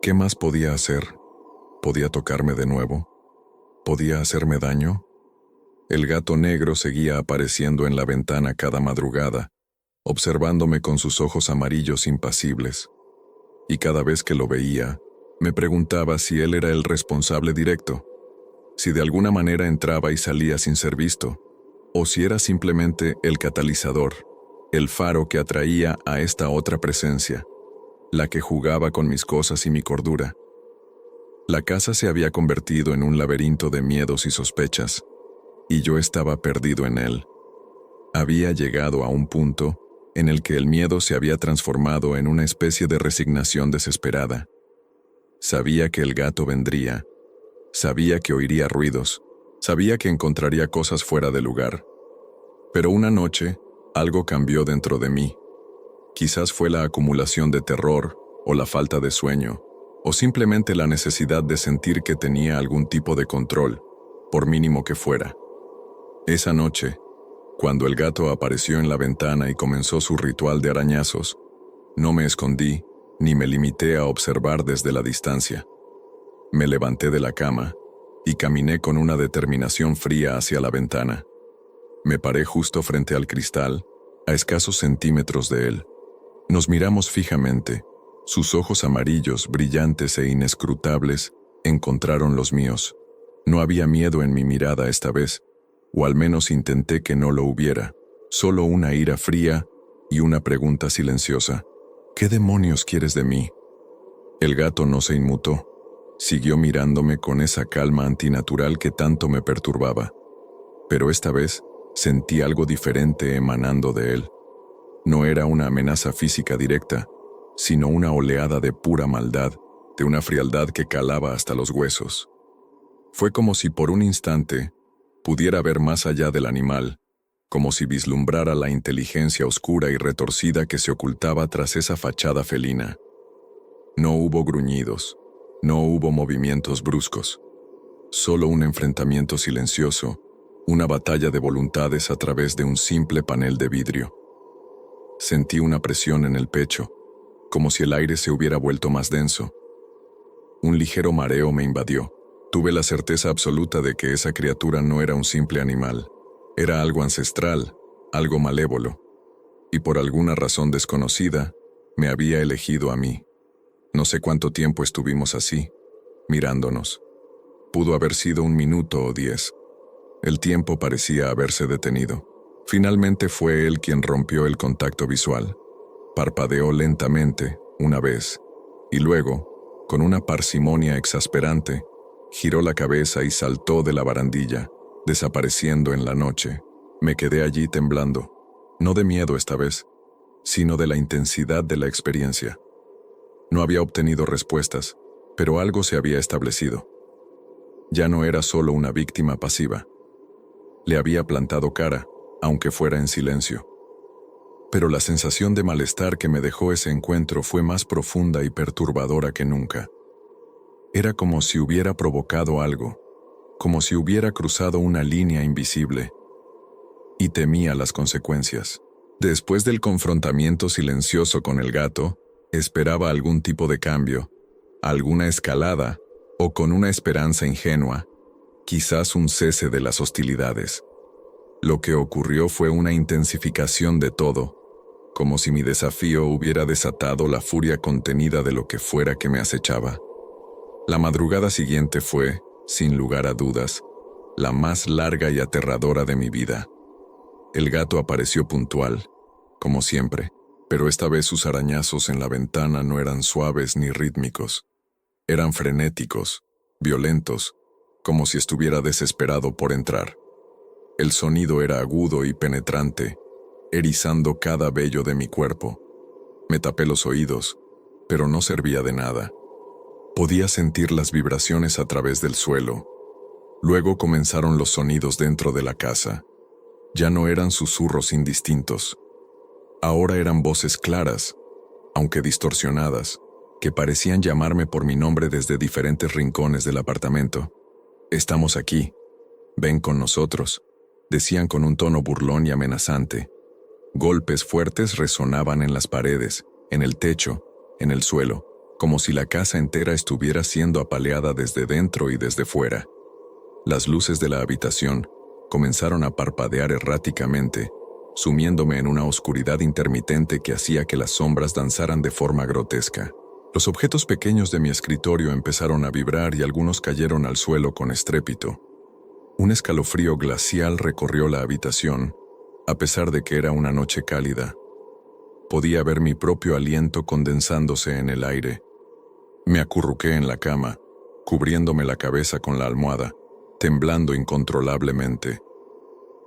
¿qué más podía hacer? ¿Podía tocarme de nuevo? ¿Podía hacerme daño? El gato negro seguía apareciendo en la ventana cada madrugada, observándome con sus ojos amarillos impasibles. Y cada vez que lo veía, me preguntaba si él era el responsable directo, si de alguna manera entraba y salía sin ser visto, o si era simplemente el catalizador, el faro que atraía a esta otra presencia, la que jugaba con mis cosas y mi cordura. La casa se había convertido en un laberinto de miedos y sospechas, y yo estaba perdido en él. Había llegado a un punto en el que el miedo se había transformado en una especie de resignación desesperada. Sabía que el gato vendría, sabía que oiría ruidos, sabía que encontraría cosas fuera de lugar. Pero una noche, algo cambió dentro de mí. Quizás fue la acumulación de terror, o la falta de sueño, o simplemente la necesidad de sentir que tenía algún tipo de control, por mínimo que fuera. Esa noche, cuando el gato apareció en la ventana y comenzó su ritual de arañazos, no me escondí ni me limité a observar desde la distancia. Me levanté de la cama y caminé con una determinación fría hacia la ventana. Me paré justo frente al cristal, a escasos centímetros de él. Nos miramos fijamente. Sus ojos amarillos, brillantes e inescrutables, encontraron los míos. No había miedo en mi mirada esta vez, o al menos intenté que no lo hubiera. Solo una ira fría y una pregunta silenciosa. ¿Qué demonios quieres de mí? El gato no se inmutó. Siguió mirándome con esa calma antinatural que tanto me perturbaba. Pero esta vez sentí algo diferente emanando de él. No era una amenaza física directa, sino una oleada de pura maldad, de una frialdad que calaba hasta los huesos. Fue como si por un instante pudiera ver más allá del animal, como si vislumbrara la inteligencia oscura y retorcida que se ocultaba tras esa fachada felina. No hubo gruñidos, no hubo movimientos bruscos, solo un enfrentamiento silencioso, una batalla de voluntades a través de un simple panel de vidrio. Sentí una presión en el pecho, como si el aire se hubiera vuelto más denso. Un ligero mareo me invadió. Tuve la certeza absoluta de que esa criatura no era un simple animal. Era algo ancestral, algo malévolo. Y por alguna razón desconocida, me había elegido a mí. No sé cuánto tiempo estuvimos así, mirándonos. Pudo haber sido 1 minuto o 10. El tiempo parecía haberse detenido. Finalmente fue él quien rompió el contacto visual. Parpadeó lentamente, una vez, y luego, con una parsimonia exasperante, giró la cabeza y saltó de la barandilla, desapareciendo en la noche. Me quedé allí temblando, no de miedo esta vez, sino de la intensidad de la experiencia. No había obtenido respuestas, pero algo se había establecido. Ya no era solo una víctima pasiva. Le había plantado cara, aunque fuera en silencio. Pero la sensación de malestar que me dejó ese encuentro fue más profunda y perturbadora que nunca. Era como si hubiera provocado algo, como si hubiera cruzado una línea invisible, y temía las consecuencias. Después del confrontamiento silencioso con el gato, esperaba algún tipo de cambio, alguna escalada, o con una esperanza ingenua, quizás un cese de las hostilidades. Lo que ocurrió fue una intensificación de todo, como si mi desafío hubiera desatado la furia contenida de lo que fuera que me acechaba. La madrugada siguiente fue, sin lugar a dudas, la más larga y aterradora de mi vida. El gato apareció puntual, como siempre, pero esta vez sus arañazos en la ventana no eran suaves ni rítmicos. Eran frenéticos, violentos, como si estuviera desesperado por entrar. El sonido era agudo y penetrante, erizando cada vello de mi cuerpo. Me tapé los oídos, pero no servía de nada. Podía sentir las vibraciones a través del suelo. Luego comenzaron los sonidos dentro de la casa. Ya no eran susurros indistintos. Ahora eran voces claras, aunque distorsionadas, que parecían llamarme por mi nombre desde diferentes rincones del apartamento. «Estamos aquí. Ven con nosotros», decían con un tono burlón y amenazante. Golpes fuertes resonaban en las paredes, en el techo, en el suelo, como si la casa entera estuviera siendo apaleada desde dentro y desde fuera. Las luces de la habitación comenzaron a parpadear erráticamente, sumiéndome en una oscuridad intermitente que hacía que las sombras danzaran de forma grotesca. Los objetos pequeños de mi escritorio empezaron a vibrar y algunos cayeron al suelo con estrépito. Un escalofrío glacial recorrió la habitación, a pesar de que era una noche cálida. Podía ver mi propio aliento condensándose en el aire. Me acurruqué en la cama, cubriéndome la cabeza con la almohada, temblando incontrolablemente.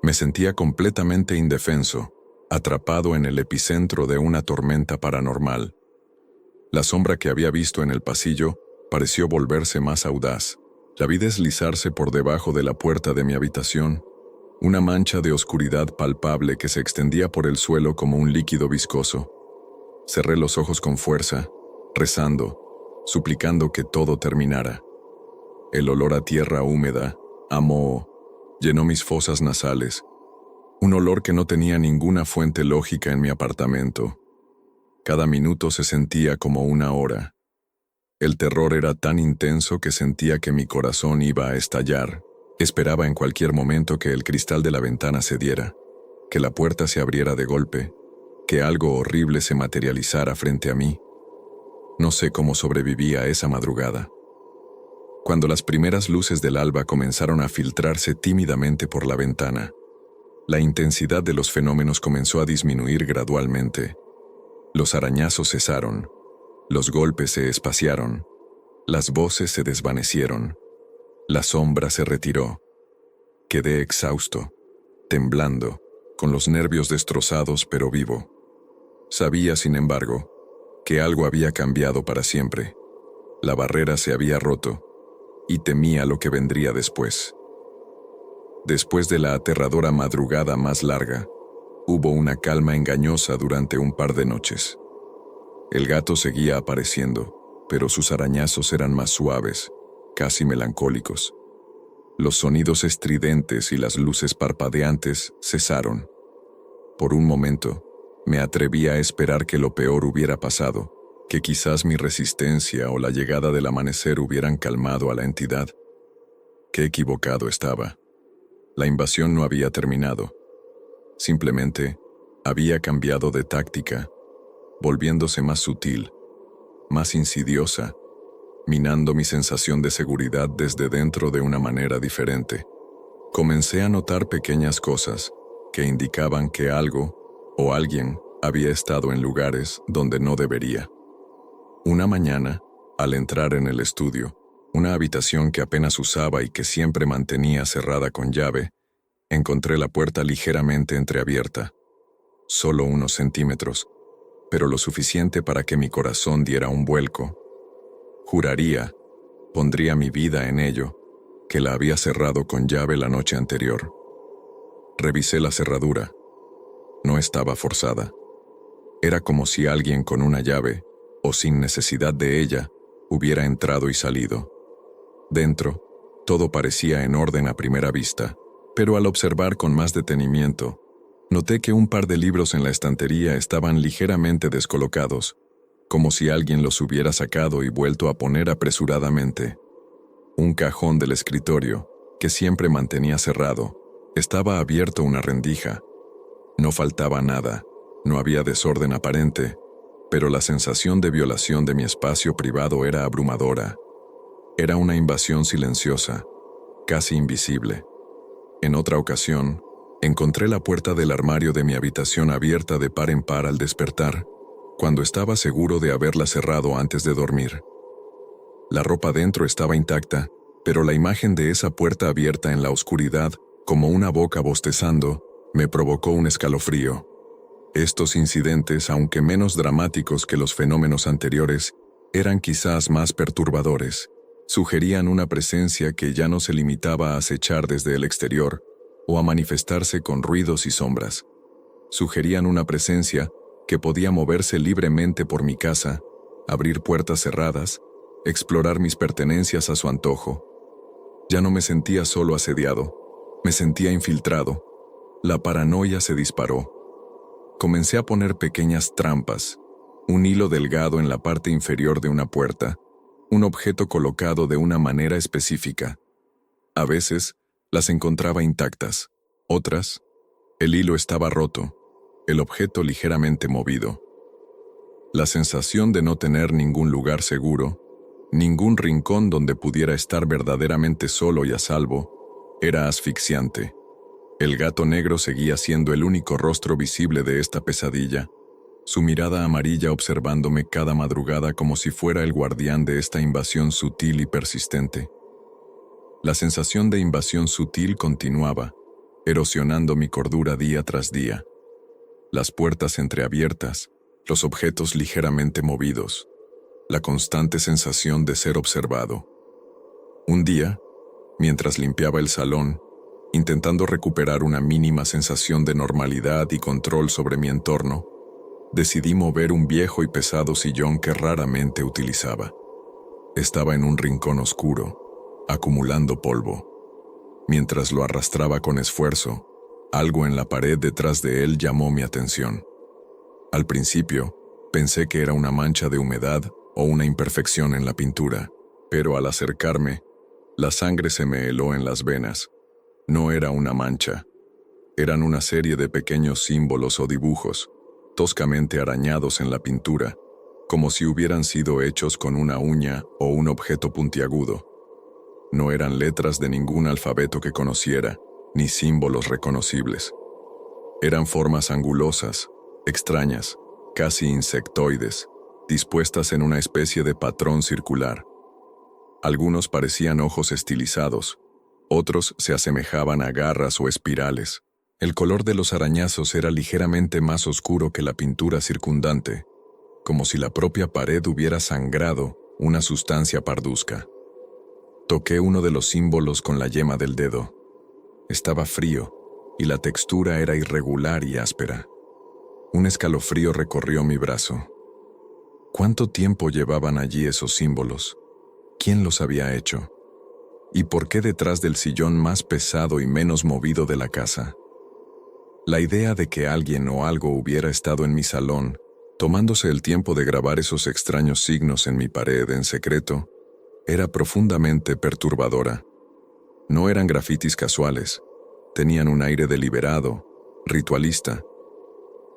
Me sentía completamente indefenso, atrapado en el epicentro de una tormenta paranormal. La sombra que había visto en el pasillo pareció volverse más audaz. La vi deslizarse por debajo de la puerta de mi habitación, una mancha de oscuridad palpable que se extendía por el suelo como un líquido viscoso. Cerré los ojos con fuerza, rezando, suplicando que todo terminara. El olor a tierra húmeda, a moho, llenó mis fosas nasales, un olor que no tenía ninguna fuente lógica en mi apartamento. Cada minuto se sentía como una hora. El terror era tan intenso que sentía que mi corazón iba a estallar. Esperaba en cualquier momento que el cristal de la ventana cediera, que la puerta se abriera de golpe, que algo horrible se materializara frente a mí. No sé cómo sobreviví a esa madrugada. Cuando las primeras luces del alba comenzaron a filtrarse tímidamente por la ventana, la intensidad de los fenómenos comenzó a disminuir gradualmente. Los arañazos cesaron, los golpes se espaciaron, las voces se desvanecieron, la sombra se retiró. Quedé exhausto, temblando, con los nervios destrozados pero vivo. Sabía, sin embargo, que algo había cambiado para siempre. La barrera se había roto, y temía lo que vendría después. Después de la aterradora madrugada más larga, hubo una calma engañosa durante un par de noches. El gato seguía apareciendo, pero sus arañazos eran más suaves, casi melancólicos. Los sonidos estridentes y las luces parpadeantes cesaron. Por un momento, me atreví a esperar que lo peor hubiera pasado, que quizás mi resistencia o la llegada del amanecer hubieran calmado a la entidad. Qué equivocado estaba. La invasión no había terminado. Simplemente, había cambiado de táctica, volviéndose más sutil, más insidiosa, minando mi sensación de seguridad desde dentro de una manera diferente. Comencé a notar pequeñas cosas que indicaban que algo o alguien había estado en lugares donde no debería. Una mañana, al entrar en el estudio, una habitación que apenas usaba y que siempre mantenía cerrada con llave, encontré la puerta ligeramente entreabierta, solo unos centímetros, pero lo suficiente para que mi corazón diera un vuelco. Juraría, pondría mi vida en ello, que la había cerrado con llave la noche anterior. Revisé la cerradura. No estaba forzada. Era como si alguien con una llave, o sin necesidad de ella, hubiera entrado y salido. Dentro, todo parecía en orden a primera vista, pero al observar con más detenimiento, noté que un par de libros en la estantería estaban ligeramente descolocados, como si alguien los hubiera sacado y vuelto a poner apresuradamente. Un cajón del escritorio, que siempre mantenía cerrado, estaba abierto una rendija. No faltaba nada, No había desorden aparente, pero la sensación de violación de mi espacio privado era abrumadora. Era una invasión silenciosa, casi invisible. En otra ocasión, encontré la puerta del armario de mi habitación abierta de par en par al despertar, cuando estaba seguro de haberla cerrado antes de dormir. La ropa dentro estaba intacta, pero la imagen de esa puerta abierta en la oscuridad, como una boca bostezando, me provocó un escalofrío. Estos incidentes, aunque menos dramáticos que los fenómenos anteriores, eran quizás más perturbadores. Sugerían una presencia que ya no se limitaba a acechar desde el exterior o a manifestarse con ruidos y sombras. Sugerían una presencia que podía moverse libremente por mi casa, abrir puertas cerradas, explorar mis pertenencias a su antojo. Ya no me sentía solo asediado, me sentía infiltrado. La paranoia se disparó. Comencé a poner pequeñas trampas, un hilo delgado en la parte inferior de una puerta, un objeto colocado de una manera específica. A veces, las encontraba intactas, otras, el hilo estaba roto, el objeto ligeramente movido. La sensación de no tener ningún lugar seguro, ningún rincón donde pudiera estar verdaderamente solo y a salvo, era asfixiante. El gato negro seguía siendo el único rostro visible de esta pesadilla, su mirada amarilla observándome cada madrugada como si fuera el guardián de esta invasión sutil y persistente. La sensación de invasión sutil continuaba, erosionando mi cordura día tras día. Las puertas entreabiertas, los objetos ligeramente movidos, la constante sensación de ser observado. Un día, mientras limpiaba el salón, intentando recuperar una mínima sensación de normalidad y control sobre mi entorno, decidí mover un viejo y pesado sillón que raramente utilizaba. Estaba en un rincón oscuro, acumulando polvo. Mientras lo arrastraba con esfuerzo, algo en la pared detrás de él llamó mi atención. Al principio, pensé que era una mancha de humedad o una imperfección en la pintura, pero al acercarme, la sangre se me heló en las venas. No era una mancha. Eran una serie de pequeños símbolos o dibujos, toscamente arañados en la pintura, como si hubieran sido hechos con una uña o un objeto puntiagudo. No eran letras de ningún alfabeto que conociera, ni símbolos reconocibles. Eran formas angulosas, extrañas, casi insectoides, dispuestas en una especie de patrón circular. Algunos parecían ojos estilizados, otros se asemejaban a garras o espirales. El color de los arañazos era ligeramente más oscuro que la pintura circundante, como si la propia pared hubiera sangrado una sustancia parduzca. Toqué uno de los símbolos con la yema del dedo. Estaba frío, y la textura era irregular y áspera. Un escalofrío recorrió mi brazo. ¿Cuánto tiempo llevaban allí esos símbolos? ¿Quién los había hecho? ¿Y por qué detrás del sillón más pesado y menos movido de la casa? La idea de que alguien o algo hubiera estado en mi salón, tomándose el tiempo de grabar esos extraños signos en mi pared en secreto, era profundamente perturbadora. No eran grafitis casuales, tenían un aire deliberado, ritualista.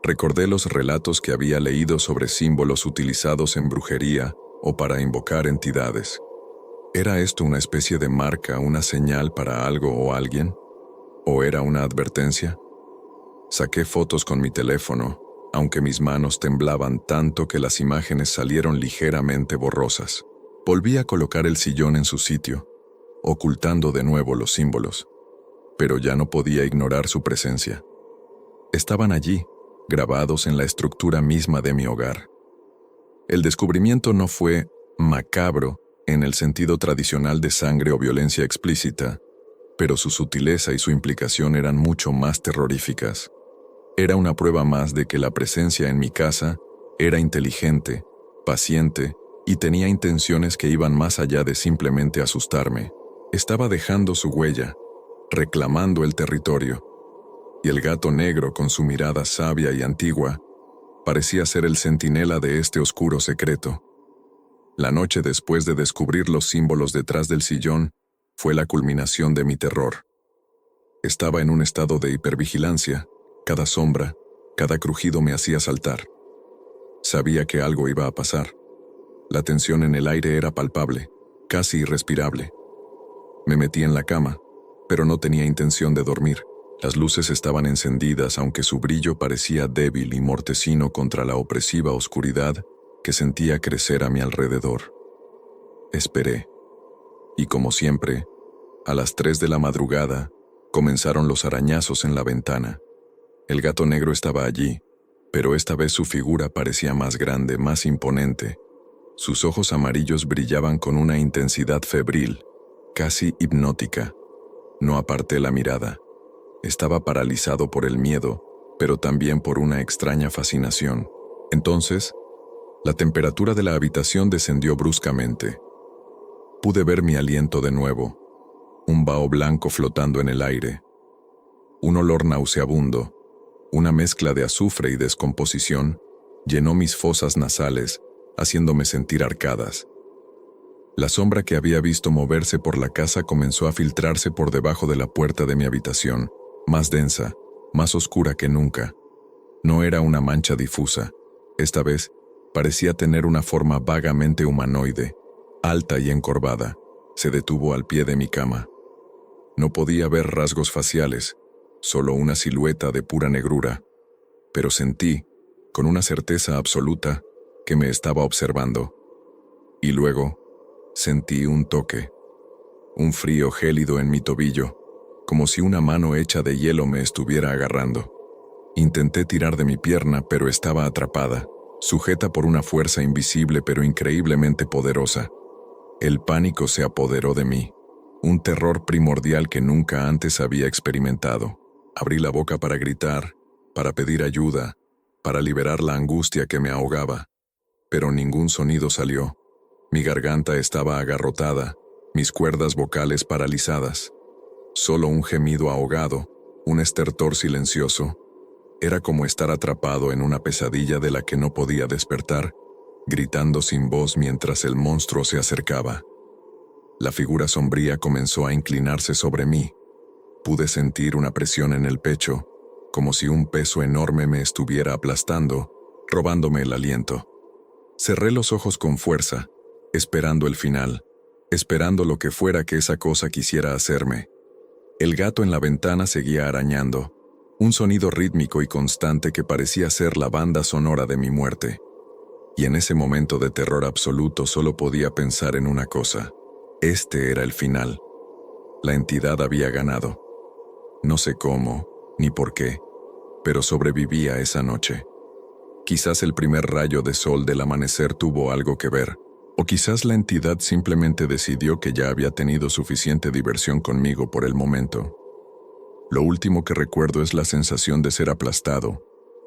Recordé los relatos que había leído sobre símbolos utilizados en brujería o para invocar entidades. ¿Era esto una especie de marca, una señal para algo o alguien? ¿O era una advertencia? Saqué fotos con mi teléfono, aunque mis manos temblaban tanto que las imágenes salieron ligeramente borrosas. Volví a colocar el sillón en su sitio, ocultando de nuevo los símbolos, pero ya no podía ignorar su presencia. Estaban allí, grabados en la estructura misma de mi hogar. El descubrimiento no fue macabro en el sentido tradicional de sangre o violencia explícita, pero su sutileza y su implicación eran mucho más terroríficas. Era una prueba más de que la presencia en mi casa era inteligente, paciente y tenía intenciones que iban más allá de simplemente asustarme. Estaba dejando su huella, reclamando el territorio, y el gato negro, con su mirada sabia y antigua, parecía ser el centinela de este oscuro secreto. La noche después de descubrir los símbolos detrás del sillón fue la culminación de mi terror. Estaba en un estado de hipervigilancia. Cada sombra, Cada crujido me hacía saltar. Sabía que algo iba a pasar. La tensión en el aire era palpable, casi irrespirable. Me metí en la cama, pero no tenía intención de dormir. Las luces estaban encendidas, aunque su brillo parecía débil y mortecino contra la opresiva oscuridad que sentía crecer a mi alrededor. Esperé. Y como siempre, a las 3 de la madrugada, comenzaron los arañazos en la ventana. El gato negro estaba allí, pero esta vez su figura parecía más grande, más imponente. Sus ojos amarillos brillaban con una intensidad febril, casi hipnótica. No aparté la mirada. Estaba paralizado por el miedo, pero también por una extraña fascinación. Entonces, la temperatura de la habitación descendió bruscamente. Pude ver mi aliento de nuevo, un vaho blanco flotando en el aire. Un olor nauseabundo, una mezcla de azufre y descomposición, llenó mis fosas nasales, haciéndome sentir arcadas. La sombra que había visto moverse por la casa comenzó a filtrarse por debajo de la puerta de mi habitación, más densa, más oscura que nunca. No era una mancha difusa. Esta vez, parecía tener una forma vagamente humanoide, alta y encorvada. Se detuvo al pie de mi cama. No podía ver rasgos faciales, solo una silueta de pura negrura, pero sentí, con una certeza absoluta, que me estaba observando. Y luego, sentí un toque, un frío gélido en mi tobillo, como si una mano hecha de hielo me estuviera agarrando. Intenté tirar de mi pierna, pero estaba atrapada, sujeta por una fuerza invisible pero increíblemente poderosa. El pánico se apoderó de mí, un terror primordial que nunca antes había experimentado. Abrí la boca para gritar, para pedir ayuda, para liberar la angustia que me ahogaba, pero ningún sonido salió. Mi garganta estaba agarrotada, mis cuerdas vocales paralizadas. Solo un gemido ahogado, un estertor silencioso. Era como estar atrapado en una pesadilla de la que no podía despertar, gritando sin voz mientras el monstruo se acercaba. La figura sombría comenzó a inclinarse sobre mí. Pude sentir una presión en el pecho, como si un peso enorme me estuviera aplastando, robándome el aliento. Cerré los ojos con fuerza, esperando el final, esperando lo que fuera que esa cosa quisiera hacerme. El gato en la ventana seguía arañando, un sonido rítmico y constante que parecía ser la banda sonora de mi muerte. Y en ese momento de terror absoluto solo podía pensar en una cosa. Este era el final. La entidad había ganado. No sé cómo, ni por qué, pero sobrevivía esa noche. Quizás el primer rayo de sol del amanecer tuvo algo que ver, o quizás la entidad simplemente decidió que ya había tenido suficiente diversión conmigo por el momento. Lo último que recuerdo es la sensación de ser aplastado,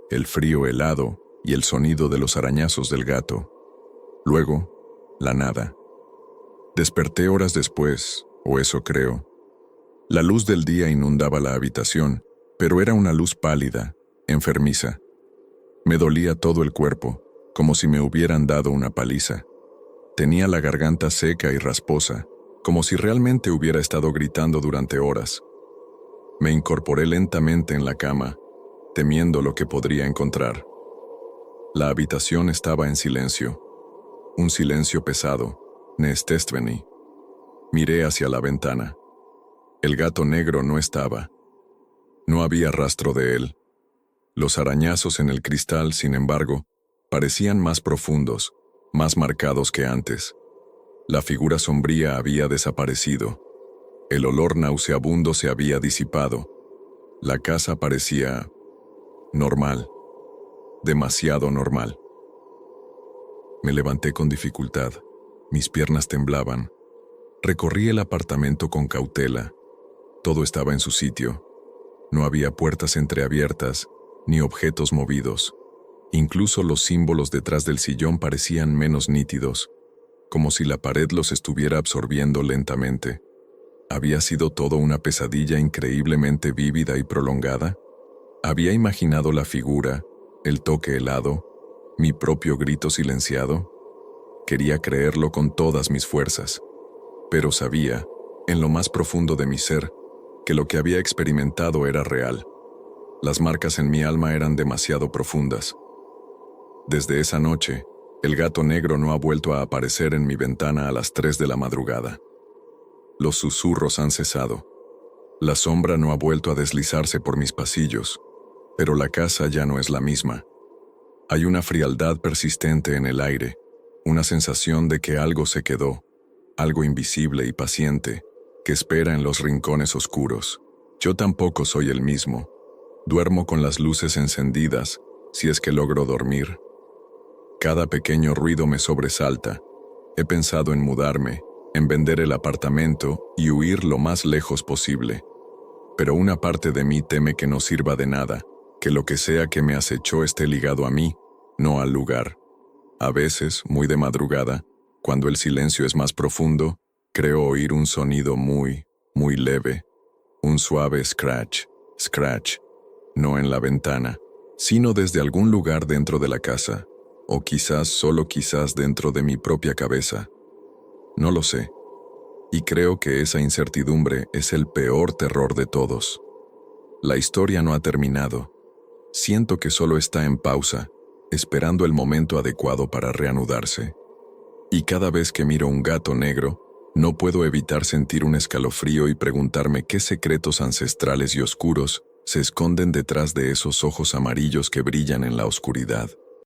el frío helado y el sonido de los arañazos del gato. Luego, la nada. Desperté horas después, o eso creo. La luz del día inundaba la habitación, pero era una luz pálida, enfermiza. Me dolía todo el cuerpo, como si me hubieran dado una paliza. Tenía la garganta seca y rasposa, como si realmente hubiera estado gritando durante horas. Me incorporé lentamente en la cama, temiendo lo que podría encontrar. La habitación estaba en silencio, un silencio pesado, neestestveni. Miré hacia la ventana. El gato negro no estaba. No había rastro de él. Los arañazos en el cristal, sin embargo, parecían más profundos, más marcados que antes. La figura sombría había desaparecido. El olor nauseabundo se había disipado. La casa parecía normal, demasiado normal. Me levanté con dificultad. Mis piernas temblaban. Recorrí el apartamento con cautela. Todo estaba en su sitio. No había puertas entreabiertas, ni objetos movidos. Incluso los símbolos detrás del sillón parecían menos nítidos, como si la pared los estuviera absorbiendo lentamente. ¿Había sido todo una pesadilla increíblemente vívida y prolongada? ¿Había imaginado la figura, el toque helado, mi propio grito silenciado? Quería creerlo con todas mis fuerzas, pero sabía, en lo más profundo de mi ser, que lo que había experimentado era real. Las marcas en mi alma eran demasiado profundas. Desde esa noche, el gato negro no ha vuelto a aparecer en mi ventana a las 3 de la madrugada. Los susurros han cesado. La sombra no ha vuelto a deslizarse por mis pasillos, pero la casa ya no es la misma. Hay una frialdad persistente en el aire, una sensación de que algo se quedó, algo invisible y paciente, que espera en los rincones oscuros. Yo tampoco soy el mismo. Duermo con las luces encendidas, si es que logro dormir. Cada pequeño ruido me sobresalta. He pensado en mudarme, en vender el apartamento y huir lo más lejos posible. Pero una parte de mí teme que no sirva de nada, que lo que sea que me acechó esté ligado a mí, no al lugar. A veces, muy de madrugada, cuando el silencio es más profundo, creo oír un sonido muy, muy leve, un suave scratch, no en la ventana, sino desde algún lugar dentro de la casa, o quizás solo quizás dentro de mi propia cabeza. No lo sé. Y creo que esa incertidumbre es el peor terror de todos. La historia no ha terminado. Siento que solo está en pausa, esperando el momento adecuado para reanudarse. Y cada vez que miro un gato negro, no puedo evitar sentir un escalofrío y preguntarme qué secretos ancestrales y oscuros se esconden detrás de esos ojos amarillos que brillan en la oscuridad.